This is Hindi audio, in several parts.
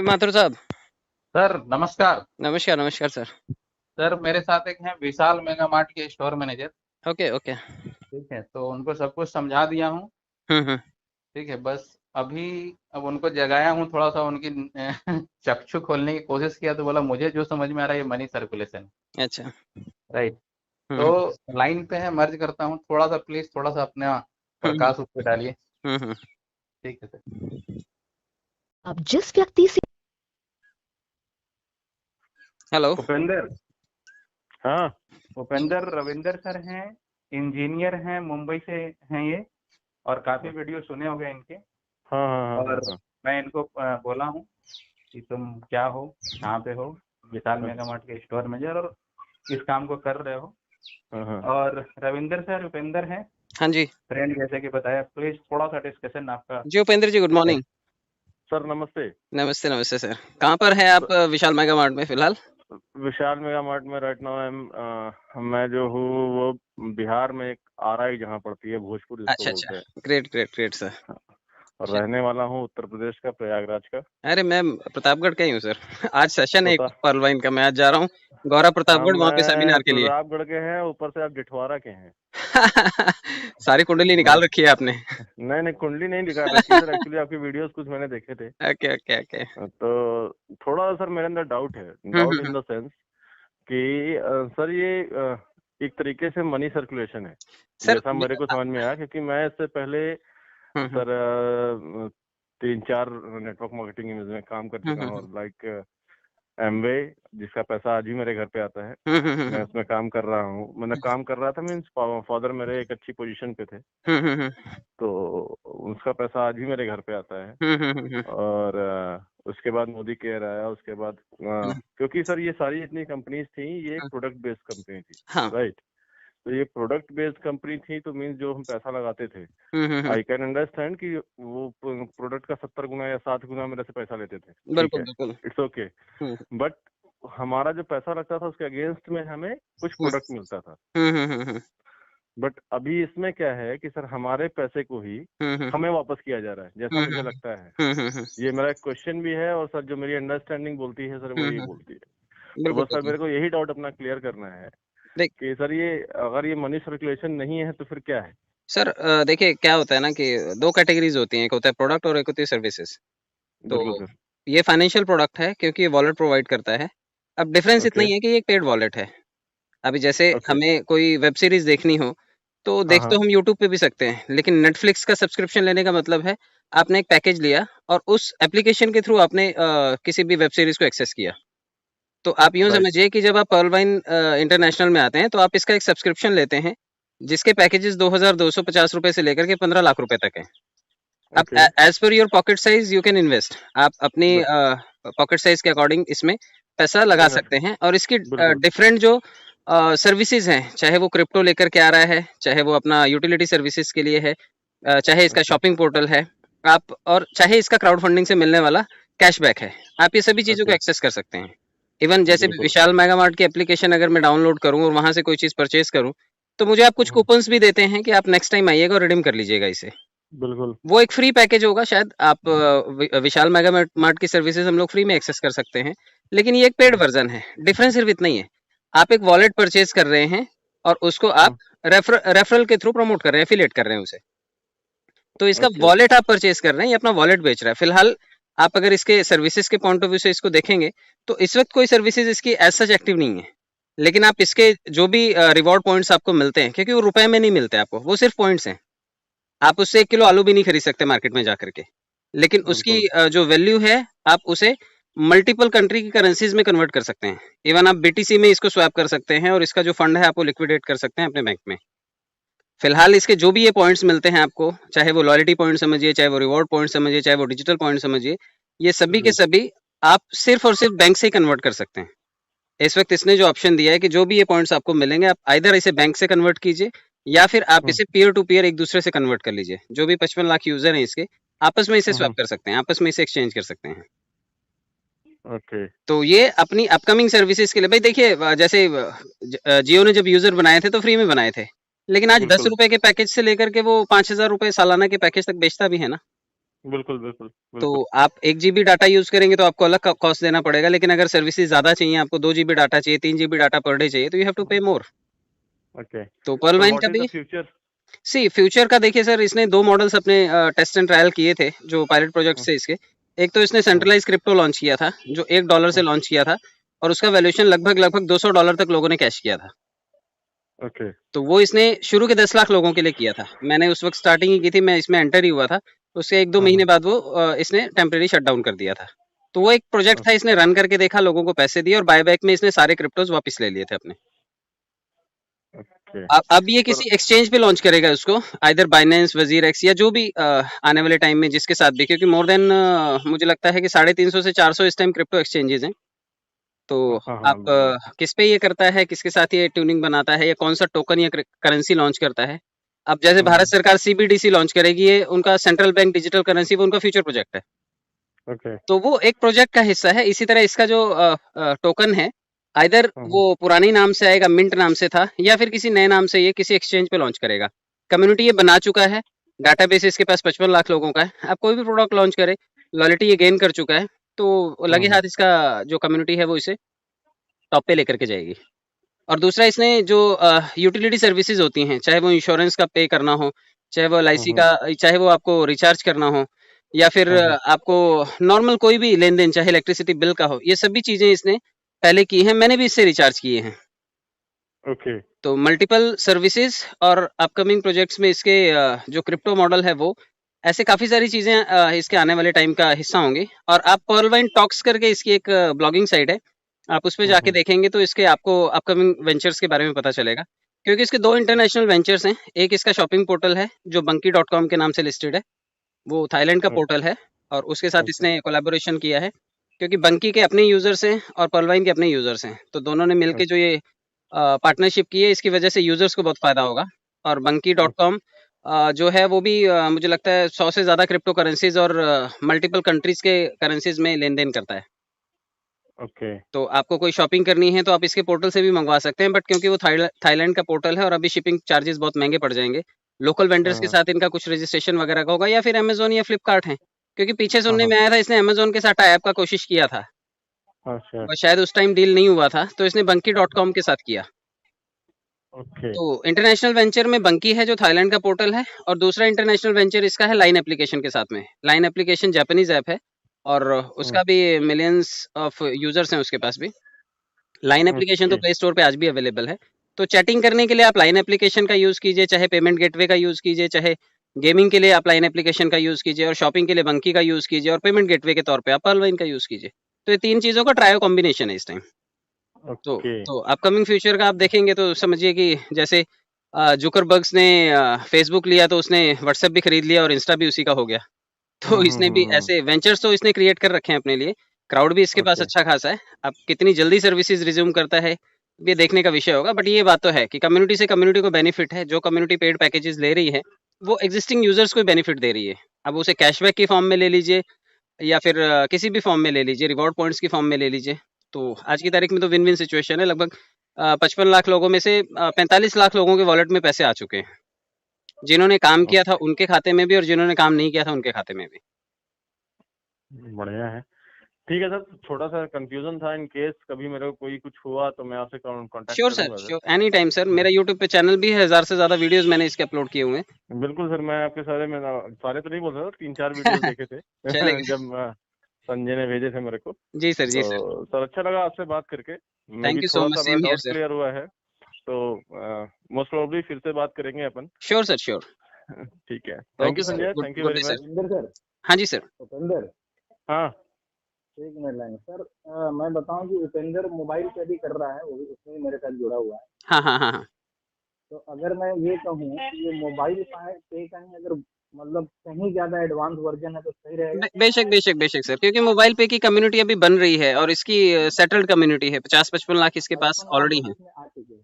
माथुर साहब। सर नमस्कार। नमस्कार नमस्कार सर। सर मेरे साथ एक हैं विशाल मेगा मार्ट के स्टोर मैनेजर। Okay okay. ठीक है, तो उनको सब कुछ समझा दिया हूँ। हम्म। ठीक है, बस अभी अब उनको जगाया हूँ, थोड़ा सा उनकी चक्षु खोलने की कोशिश किया तो बोला मुझे जो समझ में आ रहा है ये मनी सर्कुलेशन। अच्छा। राइट। हम्म तो लाइन पे है, मर्ज करता हूँ, थोड़ा सा प्लीज, थोड़ा सा अपना हम्म प्रकाश उस पर डालिए। हम्म। ठीक है सर। अब जिस व्यक्ति से हेलो। उपेंद्र, हाँ उपेंद्र रविंदर सर हैं, इंजीनियर हैं, मुंबई से हैं ये, और काफी वीडियो सुने होंगे इनके। हाँ हाँ हाँ हाँ और हाँ मैं इनको बोला हूँ कि तुम क्या हो, कहाँ पे हो, विशाल हाँ मेगा मार्ट के स्टोर मैनेजर, और इस काम को कर रहे हो। हाँ हाँ। और रविंदर सर, उपेंद्र हैं, हाँ जी। फ्रेंड जैसे कि बताया, प्लीज थोड़ा सा डिस्कशन आपका। जी उपेंद्र जी, गुड मॉर्निंग। सर नमस्ते। नमस्ते नमस्ते सर। कहाँ पर है आप विशाल मेगा मार्ट में फिलहाल? विशाल मेगा मार्ट में राइट नाउ मैं जो हूँ वो बिहार में एक आरआई जहाँ पड़ती है, भोजपुर जिसको अच्छा बोलते अच्छा। हैं। Great great great sir. हाँ, और रहने वाला हूँ उत्तर प्रदेश का, प्रयागराज का। अरे मैं प्रतापगढ़ का ही हूँ सर। आज सेशन है एक पता। पर्ल वाइन का, मैं आज जा रहा हूँ गौरव प्रतापगढ़ वहाँ पे मैं सेमिनार के लिए। प्रतापगढ़ के हैं, ऊपर से आप जिठवारा के हैं। सारी कुंडली मैं निकाल रखी है आपने। नहीं नहीं, कुंडली नहीं निकाल रखी सर, एक्चुअली आपकी वीडियोस कुछ मैंने देखे थे। Okay okay okay. तो थोड़ा सर मेरे अंदर डाउट है, डाउट इन द सेंस कि सर ये एक तरीके से मनी सर्कुलेशन है, सर जैसा मेरे को समझ में आया, क्योंकि मैं इससे पहले सर 3-4 नेटवर्क मार्केटिंग में काम कर चुका हूँ, लाइक एमवे, जिसका पैसा आज भी मेरे घर पे आता है। मैं उसमें काम कर रहा हूँ, मैंने काम कर रहा था, मीन्स फादर मेरे एक अच्छी पोजीशन पे थे, तो उसका पैसा आज भी मेरे घर पे आता है। और उसके बाद मोदी केयर आया, उसके बाद क्योंकि सर ये सारी जितनी कंपनीज थी ये एक प्रोडक्ट बेस्ड कंपनी थी, हाँ। राइट। तो ये प्रोडक्ट बेस्ड कंपनी थी, तो मीन्स जो हम पैसा लगाते थे, आई कैन अंडरस्टैंड कि वो प्रोडक्ट का 70 गुना या 60 गुना मेरे से पैसा लेते थे, ठीक बिल्कुल है, बिल्कुल। It's okay. बट हमारा जो पैसा लगता था उसके अगेंस्ट में हमें कुछ प्रोडक्ट मिलता था। बट अभी इसमें क्या है कि सर हमारे पैसे को ही हमें वापस किया जा रहा है, जैसा मुझे लगता है। ये मेरा एक क्वेश्चन भी है, और सर जो मेरी अंडरस्टैंडिंग बोलती है सर वो यही बोलती है। तो बिल्कुल बस सर मेरे को यही डाउट अपना क्लियर करना है देख कि सर ये अगर ये मनी सर्कुलेशन नहीं है तो फिर क्या है? सर, देखिए क्या होता है ना कि दो कैटेगरीज होती हैं, एक होता है प्रोडक्ट और एक होती है सर्विसेज। तो बिल्कुल सर। ये फाइनेंशियल प्रोडक्ट है क्योंकि ये वॉलेट प्रोवाइड करता है। अब डिफरेंस इतना ओके ही है कि ये एक पेड वॉलेट है। अभी जैसे ओके। हमें कोई वेब सीरीज देखनी हो तो हाँ देख हाँ तो हम यूट्यूब पे भी सकते हैं, लेकिन नेटफ्लिक्स का सब्सक्रिप्शन लेने का मतलब है आपने एक पैकेज लिया और उस एप्लीकेशन के थ्रू आपने किसी भी वेब सीरीज को एक्सेस किया। तो आप यूं राइट। समझिए कि जब आप पर्ल वाइन इंटरनेशनल में आते हैं तो आप इसका एक सब्सक्रिप्शन लेते हैं जिसके पैकेजेस 2250 रुपए से लेकर के 15 लाख रुपए तक है। अब okay. As per your pocket size you can invest, आप अपनी बट पॉकेट साइज के अकॉर्डिंग इसमें पैसा लगा सकते हैं। और इसकी बिल्कुल। डिफरेंट जो सर्विसेज हैं, चाहे वो क्रिप्टो लेकर के आ रहा है, चाहे वो अपना यूटिलिटी सर्विसेज के लिए है, चाहे इसका ओके शॉपिंग पोर्टल है, आप और चाहे इसका क्राउड फंडिंग से मिलने वाला कैशबैक है, आप ये सभी चीजों को ओके। एक्सेस कर सकते हैं। इवन जैसे बिल्कुल विशाल मेगा मार्ट की एप्लीकेशन अगर मैं डाउनलोड करूं और वहां से कोई चीज परचेज करूं तो मुझे आप कुछ कूपन्स भी देते हैं कि आप नेक्स्ट टाइम आइएगा और रिडीम कर लीजिएगा इसे। बिल्कुल। वो एक फ्री पैकेज होगा शायद, आप विशाल मेगा मार्ट की सर्विसेज हम लोग फ्री में एक्सेस कर सकते हैं, लेकिन ये एक पेड वर्जन है। डिफरेंस सिर्फ इतना ही है, आप एक वॉलेट परचेज कर रहे हैं और उसको आप रेफरल के थ्रू प्रमोट कर रहे हैं, एफिलिएट कर रहे हैं उसे। तो इसका ओके वॉलेट आप परचेज कर रहे हैं, ये अपना वॉलेट बेच रहा है। फिलहाल आप अगर इसके सर्विसेज के पॉइंट ऑफ व्यू से इसको देखेंगे तो इस वक्त कोई सर्विसेज इसकी एज सच एक्टिव नहीं है, लेकिन आप इसके जो भी रिवॉर्ड पॉइंट्स आपको मिलते हैं, क्योंकि वो रुपए में नहीं मिलते आपको, वो सिर्फ पॉइंट्स हैं। आप उससे 1 किलो आलू भी नहीं खरीद सकते मार्केट में जाकर के, लेकिन उसकी बिल्कुल। जो वैल्यू है आप उसे मल्टीपल कंट्री की करेंसीज में कन्वर्ट कर सकते हैं। इवन आप बीटीसी में इसको स्वैप कर सकते हैं और इसका जो फंड है आपको लिक्विडेट कर सकते हैं अपने बैंक में। फिलहाल इसके जो भी ये पॉइंट्स मिलते हैं आपको, चाहे वो लॉयल्टी पॉइंट समझिए, चाहे वो रिवॉर्ड पॉइंट समझिए, चाहे वो डिजिटल पॉइंट समझिए, ये सभी के जी। सभी आप सिर्फ और सिर्फ बैंक से ही कन्वर्ट कर सकते हैं। इस वक्त इसने जो ऑप्शन दिया है कि जो भी ये पॉइंट्स आपको मिलेंगे आप आइदर इसे बैंक से कन्वर्ट कीजिए या फिर आप इसे पीयर टू पीयर एक दूसरे से कन्वर्ट कर लीजिए। जो भी 55 लाख यूजर हैं इसके, आपस में इसे स्वैप कर सकते हैं, आपस में इसे एक्सचेंज कर सकते हैं। ओके। तो ये अपनी अपकमिंग सर्विसेज के लिए भाई देखिए, जैसे जियो ने जब यूजर बनाए थे तो फ्री में बनाए थे, लेकिन आज 10 बिल्कुल रुपए के पैकेज से लेकर के वो 5,000 रुपए सालाना के पैकेज तक बेचता भी है ना। बिल्कुल बिल्कुल तो बिल्कुल। आप 1 जीबी डाटा यूज करेंगे तो आपको अलग कॉस्ट देना पड़ेगा, लेकिन अगर सर्विसेज ज्यादा चाहिए, आपको 2 जीबी डाटा चाहिए, 3 जीबी डाटा पर डे चाहिए, तो यू हैव टू पे मोर। ओके, तो पर्ल तो वाइन व्हाट का इज द भी फ्यूचर? सी फ्यूचर का देखिए सर, इसने 2 मॉडल्स अपने टेस्ट एंड ट्रायल किए थे जो पायलट प्रोजेक्ट से इसके। एक तो इसने सेंट्रलाइज क्रिप्टो लॉन्च किया था जो $1 से लॉन्च किया था, और उसका वैल्यूएशन लगभग $200 तक लोगों ने कैश किया था। ओके तो वो इसने शुरू के 10 लाख लोगों के लिए किया था। मैंने उस वक्त स्टार्टिंग ही की थी, मैं इसमें एंटर ही हुआ था। उसके 1-2 महीने बाद वो इसने टेम्परेरी शट डाउन कर दिया था। तो वो एक प्रोजेक्ट था, इसने रन करके देखा, लोगों को पैसे दिए और बायबैक में इसने सारे क्रिप्टोज वापस ले लिए थे अपने। ओके। अब ये किसी एक्सचेंज पे लॉन्च करेगा उसको, आइदर बाइनेंस, वजीर एक्स या जो भी आने वाले टाइम में जिसके साथ भी, क्योंकि मोर देन मुझे लगता है कि 350 से 400 इस टाइम क्रिप्टो एक्सचेंजेस हैं। तो हाँ हाँ आप किस पे ये करता है, किसके साथ ये ट्यूनिंग बनाता है, या कौन सा टोकन या करेंसी लॉन्च करता है। अब जैसे भारत सरकार सीबीडीसी लॉन्च करेगी, ये उनका सेंट्रल बैंक डिजिटल करेंसी, वो उनका फ्यूचर प्रोजेक्ट है। ओके। तो वो एक प्रोजेक्ट का हिस्सा है। इसी तरह इसका जो टोकन है, आइदर वो पुरानी नाम से आएगा, मिंट नाम से था, या फिर किसी नए नाम से ये किसी एक्सचेंज पे लॉन्च करेगा। कम्युनिटी ये बना चुका है, डाटाबेस इसके पास 55 लाख लोगों का है। आप कोई भी प्रोडक्ट लॉन्च करें, लॉयल्टी ये गेन कर चुका है, तो लगे हाथ इसका जो कम्युनिटी है वो इसे टॉप पे लेकर के जाएगी। और दूसरा, इसने जो यूटिलिटी सर्विसेज होती हैं, चाहे वो इंश्योरेंस का पे करना हो, चाहे वो LIC का, चाहे वो आपको रिचार्ज करना हो, या फिर आपको नॉर्मल कोई भी लेन देन, चाहे इलेक्ट्रिसिटी बिल का हो, ये सभी चीजें इसने पहले की हैं। मैंने भी इससे रिचार्ज किए हैं। ओके तो मल्टीपल सर्विसेज और अपकमिंग प्रोजेक्ट्स में इसके जो क्रिप्टो मॉडल है वो, ऐसे काफी सारी चीजें इसके आने वाले टाइम का हिस्सा होंगी। और आप पर्ल वाइन टॉक्स करके इसकी एक ब्लॉगिंग साइट है, आप उस पर जाके देखेंगे तो इसके आपको अपकमिंग वेंचर्स के बारे में पता चलेगा। क्योंकि इसके 2 इंटरनेशनल वेंचर्स हैं। एक इसका शॉपिंग पोर्टल है जो bunky.com के नाम से लिस्टेड है, वो थाईलैंड का पोर्टल है, और उसके साथ इसने कोलैबोरेशन किया है। क्योंकि बंकी के अपने यूजर्स हैं और पर्ल वाइन के अपने यूजर्स हैं, तो दोनों ने मिलकर जो ये पार्टनरशिप की है, इसकी वजह से यूजर्स को बहुत फायदा होगा। और bunky.com जो है वो भी मुझे लगता है 100 से ज्यादा क्रिप्टो करेंसीज और मल्टीपल कंट्रीज के करेंसीज में लेन देन करता है। ओके तो आपको कोई शॉपिंग करनी है तो आप इसके पोर्टल से भी मंगवा सकते हैं, बट क्योंकि वो थाईलैंड का पोर्टल है और अभी शिपिंग चार्जेस बहुत महंगे पड़ जाएंगे। लोकल वेंडर्स के साथ इनका कुछ रजिस्ट्रेशन वगैरह का होगा, या फिर अमेजोन या फ्लिपकार्ट है। क्योंकि पीछे सुनने में आया था इसने अमेजोन के साथ टाई अप का कोशिश किया था, अच्छा और शायद उस टाइम डील नहीं हुआ था, तो इसने bunky.com के साथ किया। ओके तो इंटरनेशनल वेंचर में बंकी है जो थाईलैंड का पोर्टल है, और दूसरा इंटरनेशनल वेंचर इसका है लाइन एप्लीकेशन के साथ में। लाइन एप्लीकेशन जापानीज ऐप है, और उसका भी मिलियंस ऑफ यूजर्स हैं उसके पास भी। लाइन एप्लीकेशन तो प्ले स्टोर पे आज भी अवेलेबल है। तो चैटिंग करने के लिए आप लाइन एप्लीकेशन का यूज कीजिए, चाहे पेमेंट गेटवे का यूज कीजिए, चाहे गेमिंग के लिए आप लाइन एप्लीकेशन का यूज कीजिए, और शॉपिंग के लिए बंकी का यूज कीजिए, और पेमेंट गेटवे के तौर पे आप पर्ल वाइन का यूज कीजिए। तो ये 3 चीजों का ट्रायो कॉम्बिनेशन है इस टाइम। ओके तो अपकमिंग फ्यूचर का आप देखेंगे तो समझिए कि जैसे जुकरबर्ग्स ने फेसबुक लिया तो उसने व्हाट्सएप भी खरीद लिया और इंस्टा भी उसी का हो गया। तो इसने भी ऐसे वेंचर्स तो इसने क्रिएट कर रखे हैं अपने लिए। क्राउड भी इसके पास ओके अच्छा खासा है। अब कितनी जल्दी सर्विसेज रिज्यूम करता है ये देखने का विषय होगा, बट ये बात तो है कि कम्युनिटी से कम्युनिटी को बेनिफिट है। जो कम्युनिटी पेड पैकेजेस ले रही है वो एग्जिस्टिंग यूजर्स को बेनिफिट दे रही है। अब उसे कैशबैक की फॉर्म में ले लीजिए, या फिर किसी भी फॉर्म में ले लीजिए, रिवॉर्ड पॉइंट्स की फॉर्म में ले लीजिए। तो आज की तारीख में तो विन विन सिचुएशन है। लगभग 55 लाख लोगों में से 45 लाख लोगों के वॉलेट में पैसे आ चुके हैं, जिन्होंने काम किया था उनके खाते में भी और जिन्होंने काम नहीं किया था उनके खाते में भी। बढ़िया है। ठीक है सर, थोड़ा सा कंफ्यूजन था, इन केस कभी मेरे को कोई कुछ हुआ तो मैं आपसे कांटेक्ट श्योर सर, करूंगा sir. Sure, any time sir. मेरा यूट्यूब पे चैनल भी है, 1000 से ज्यादा वीडियोस मैंने इसके अपलोड किए हुए हैं। बिल्कुल सर, मैं आपके सारे तो नहीं बोल सकता, 3-4 वीडियो देखे थे चलेगा। जब संजय ने भेजे थे मेरे को। जी सर, जी सर, तो सर अच्छा लगा आपसे बात करके। मैं थैंक भी यू सो थोड़ा मच, सा सेम मेरा हियर डाउट सर। क्लियर हुआ है, तो मोस्ट प्रोबेबली फिर से बात करेंगे अपन। Sure sir, sure. ठीक है, thank okay you sir, Sanjay, good thank you good very day sir. Much. Upendra sir. हाँ जी सर। उपेंद्र, हाँ एक मिनट लाइन सर। मैं बताऊं कि उपेंद्र मोबाइल पे भी कर रहा है, वो भी उसमें मेरे साथ जुड़ा हुआ है। हाँ हाँ हाँ हाँ। तो अगर मैं ये कहूँ कि ये मोबाइल पे का ही अगर मतलब कहीं ज्यादा एडवांस वर्जन है तो सही रहेगा। बेशक बेशक बेशक सर, क्योंकि मोबाइल पे की कम्युनिटी अभी बन रही है और इसकी सेटल्ड कम्युनिटी है। 50-55 लाख इसके पास 55 लाख ऑलरेडी लोग है। इसमें आ चुके हैं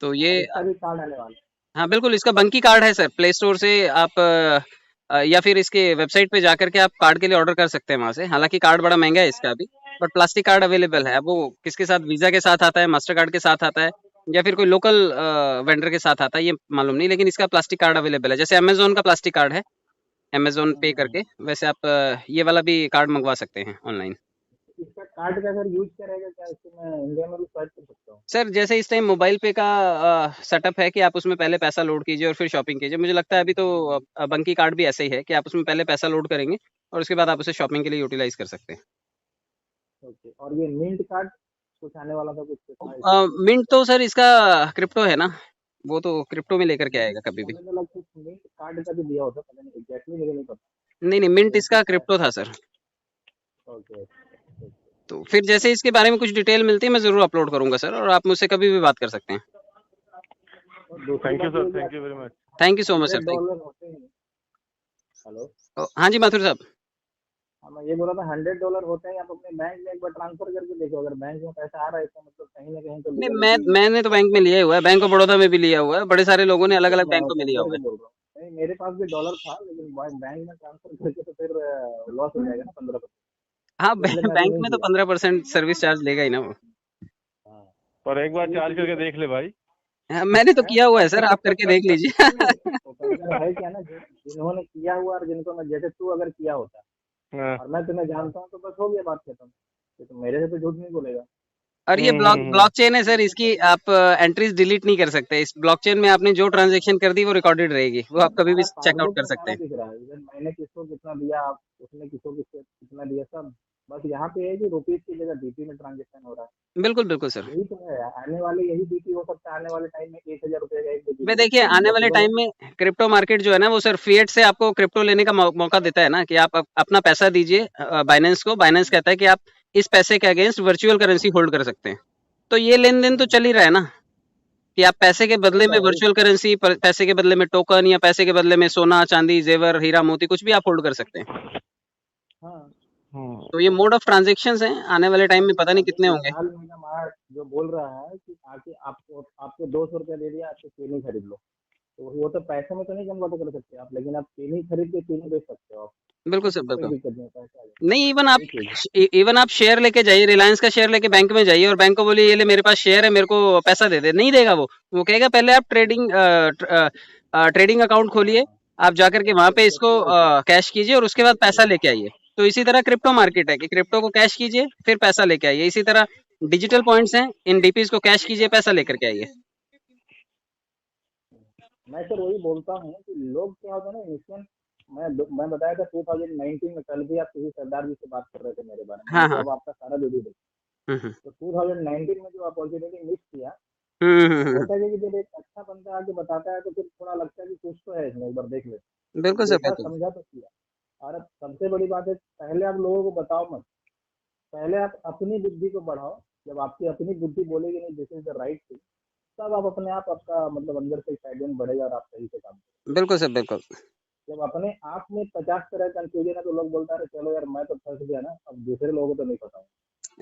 तो ये और इसका भी कार्ड आने वाला है। हाँ बिल्कुल, इसका बंकी कार्ड है सर। प्ले स्टोर से आप या फिर इसके वेबसाइट पे जाकर के आप कार्ड के लिए ऑर्डर कर सकते हैं वहां से। हालांकि कार्ड बड़ा महंगा है इसका अभी, बट प्लास्टिक कार्ड अवेलेबल है। अब वो किसके साथ, वीजा के साथ आता है, मास्टर कार्ड के साथ आता है, या फिर कोई लोकल वेंडर के साथ आता है, ये मालूम नहीं, लेकिन इसका प्लास्टिक कार्ड अवेलेबल है। जैसे अमेजोन का प्लास्टिक कार्ड है, अमेज़न पे करके, वैसे आप ये वाला भी कार्ड मंगवा सकते हैं ऑनलाइन। इसका कार्ड का सर यूज क्या रहेगा, क्या इसको मैं इंडिया में भी स्वाइप कर सकता हूँ? सर जैसे इस टाइम मोबाइल पे का सेटअप है कि आप उसमें पहले पैसा लोड कीजिए और फिर शॉपिंग कीजिए। मुझे लगता है अभी तो बंकी कार्ड भी ऐसे ही है कि आप उसमें पहले पैसा लोड करेंगे और उसके बाद आप उसे शॉपिंग के लिए यूटिलाइज़ कर सकते हैं। ओके, और ये मिंट कार्ड कुछ आने वाला था, कुछ था इसका? मिंट तो सर इसका क्रिप्टो है ना, वो तो क्रिप्टो में लेकर के आएगा कभी भी। अलग अलग कुछ मिंट कार्ड का भी दिया होता, पता नहीं एग्जैक्टली, मुझे नहीं पता। नहीं, नहीं, मिंट मिंट इसका का, क्रिप्टो था सर। ओके। तो फिर जैसे इसके बारे में कुछ डिटेल मिलती है मैं ज़रूर अपलोड करूँगा सर, और आप मुझसे कभी भी बात कर सकते हैं। और दूसरी थैंक यू बात ये सर, कि thank you very much. Thank you so much sir. $100 होते हैं। हेलो, हाँ जी माथुर साहब। हाँ मैं ये बोल रहा था, $100 होते हैं, आप अपने बैंक में एक बार ट्रांसफर करके देखो, अगर बैंक में पैसा आ रहा है इसका मतलब कहीं ना कहीं तो नहीं, लीगलिटी। मैंने तो बैंक में लिया ही हुआ है, बैंक ऑफ बड़ौदा में भी लिया हुआ है, बड़े सारे लोगों ने अलग अलग मैं बैंकों में लिया कंपेयर हुआ के है। बोल रहा हूँ, नहीं मेरे पास भी डॉलर था, लेकिन बैंक में ट्रांसफर करके तो फिर लॉस हो जाएगा ना 15%, हाँ, इसलिए मैंने बैंक नहीं में तो किया। 15% सर्विस चार्ज लेगा ही ना वो। हाँ, पर एक बार तो ये चार्ज चीजें करके तो देख ले भाई। हाँ, मैंने तो है। किया हुआ है सर, आप करके देख लीजिए। तो कंपेयर है क्या ना, जिन्होंने किया हुआ और जिनको मैं, जैसे तू अगर किया होता हाँ। और मैं तुम्हें जानता हूँ तो बस हो गया, बात खत्म। तो मेरे से तो झूठ नहीं बोलेगा। और ये हम्म। ब्लॉकचेन है सर, इसकी आप एंट्रीज डिलीट नहीं कर सकते। इस ब्लॉकचेन में आपने जो ट्रांजैक्शन कर दी वो रिकॉर्डेड रहेगी, वो आप कभी भी सारा चेकआउट पासबुक कर में सकते सारा हैं। दिख रहा है, इधर मैंने किसको कितना दिया, उसने किसको कितना दिया, सब। बस यहाँ पे है कि रुपीज की जगह बीपी में ट्रांजेक्शन हो रहा है। बिल्कुल बिल्कुल सर। यही तो है, आने वाले यही बीपी हो सकता है, आने वाले टाइम में 1,000 रुपए का एक बीपी मैं हो देखिए सकता है, आने वाले पॉसिबल है। टाइम में क्रिप्टो मार्केट जो है ना वो सर फिएट से आपको क्रिप्टो लेने का मौका देता है ना, कि आप अपना पैसा दीजिए बाइनेंस को, बाइनेंस कहता है कि आप इस पैसे के अगेंस्ट वर्चुअल करेंसी होल्ड कर सकते हैं। तो ये लेन देन तो चल ही रहा है ना, कि आप पैसे के वही बदले में तो वही। वर्चुअल करेंसी, पैसे के बदले में टोकन, या पैसे के बदले में सोना चांदी जेवर हीरा मोती कुछ भी आप होल्ड कर सकते हैं। हाँ, तो ये मोड ऑफ ट्रांजेक्शन हैं, आने वाले टाइम में पता नहीं अभी कितने होंगे। फिलहाल मेरा मार जो बोल रहा है कि आके आपको आपको 200 रुपया दे दिया, आपको चीनी खरीद लो, तो वो तो पैसे में तो नहीं कन्वर्ट कर सकते आप, लेकिन आप चीनी खरीद के चीनी बेच सकते हो आप। बिल्कुल सर, कोई बिल्कुल। दिक्कत नहीं, पैसा आ जाएगा। नहीं, वही चीज है। इवन आप शेयर लेके जाइए, रिलायंस का शेयर लेके बैंक में जाइए और बैंक को बोलिए ये ले मेरे पास शेयर है, मेरे को पैसा दे दे, नहीं देगा वो कहेगा पहले आप ट्रेडिंग अकाउंट खोलिए, हाँ, आप जाकर के वहां पे इसको एग्जैक्टली वही चीज। कैश कीजिए और उसके बाद पैसा लेके आइए। तो इसी तरह क्रिप्टो मार्केट है कि क्रिप्टो को कैश कीजिए फिर पैसा लेके आइए, इसी तरह डिजिटल पॉइंट्स हैं, इन डीपीज को कैश कीजिए पैसा लेकर के आइए। मैं सर वही बोलता हूँ कि लोग क्या होता है ना, इंसान, मैं बताया था 2019 में, कल भी आप किसी सरदार जी से बात कर रहे थे मेरे बारे में, हाँ मैंने हाँ। जब आपका सारा वीडियो देखा, हम्म तो 2019 में जो अपॉर्चुनिटी मिस किया, हम्म हम्म, तो हम्म, होता है कि जब एक अच्छा बंदा आके बताता है तो फिर थोड़ा लगता है कि कुछ तो है इसमें, एक बार देख ले। बिल्कुल सर, देखा, बिल्कुल। समझा तो किया। और अब सबसे बड़ी बात है, पहले आप लोगों को बताओ मत, पहले आप अपनी बुद्धि को बढ़ाओ। जब आपकी अपनी बुद्धि बोलेगी नहीं this is the right thing, तब आप अपने आप, आपका मतलब अंदर से एक्साइटमेंट बढ़ेगा और आप सही से काम करेंगे। बिल्कुल सर, बिल्कुल। जब अपने आप में 50 तरह कंफ्यूजन है तो लोग बोलता है चलो यार मैं तो फंस गया ना, अब दूसरे लोगों को तो नहीं पता है।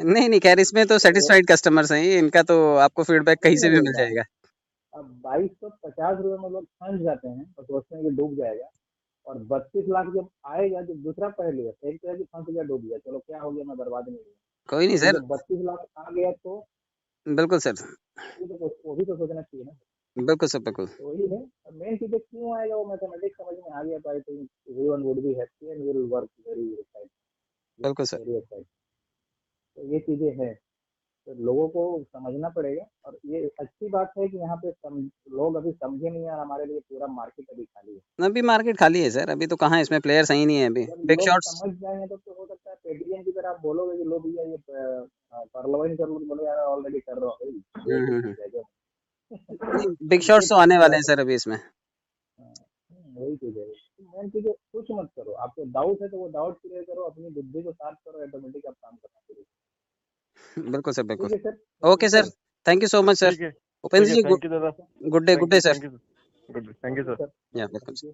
नहीं नहीं, खैर इसमें तो तो सेटिस्फाइड कस्टमर्स हैं, इनका तो आपको फीडबैक कहीं वही से मैं भी बोल मिल रहा हूँ, जाएगा। अब 2250 रुपये में लोग फंस जाते हैं और सोचते हैं कि डूब जाएगा, और 32 लाख जब आएगा, जब दूसरा पहले है, एक तो है कि फंस गया डूब गया, चलो क्या हो गया, मैं बर्बाद नहीं हुआ, कोई नहीं लेकिन सर। जब 32 लाख आ गया तो बिल्कुल सर। वो भी तो सोचना चाहिए ना। बिल्कुल सर, बिल्कुल। तो वही है, मेन चीजें क्यों आएगा वो मैथमेटिक्स समझ में आ गया, तो I think everyone would be happy and will work very बिल्कुल सर। Very excited. तो ये चीजें हैं, तो लोगों को समझना पड़ेगा, और ये अच्छी बात है कि यहाँ पे लोग अभी समझे नहीं है, और हमारे लिए पूरा मार्केट अभी खाली है। अभी मार्केट खाली है सर, अभी तो कहाँ इसमें प्लेयर सही नहीं है अभी। जब बिग लोग शॉट्स। समझ जाएंगे तो हो सकता है पेटीएम की तरह आप बोलोगे कि लो भैया ये परलवाइन कर लो, तो बोले यार ऑलरेडी कर रहा हूँ भाई, ये कुछ जाएगा। बिग ये शॉट्स तो चीज आने थोड़ा वाले हैं सा, सर अभी इसमें। वही चीज है। मेन चीज है, कुछ मत करो, आपको डाउट है तो वो डाउट क्लियर करो, अपनी बुद्धि को शार्प करो, ऑटोमेटिक आप काम करना शुरू करो। बिल्कुल सर, बिल्कुल। ठीक है sir, okay sir, thank you so much sir. ठीक है, उपेंद्र जी, थैंक यू दादा। Good day thank you, sir. Thank you, good day, thank you sir. या वेलकम। Thank you.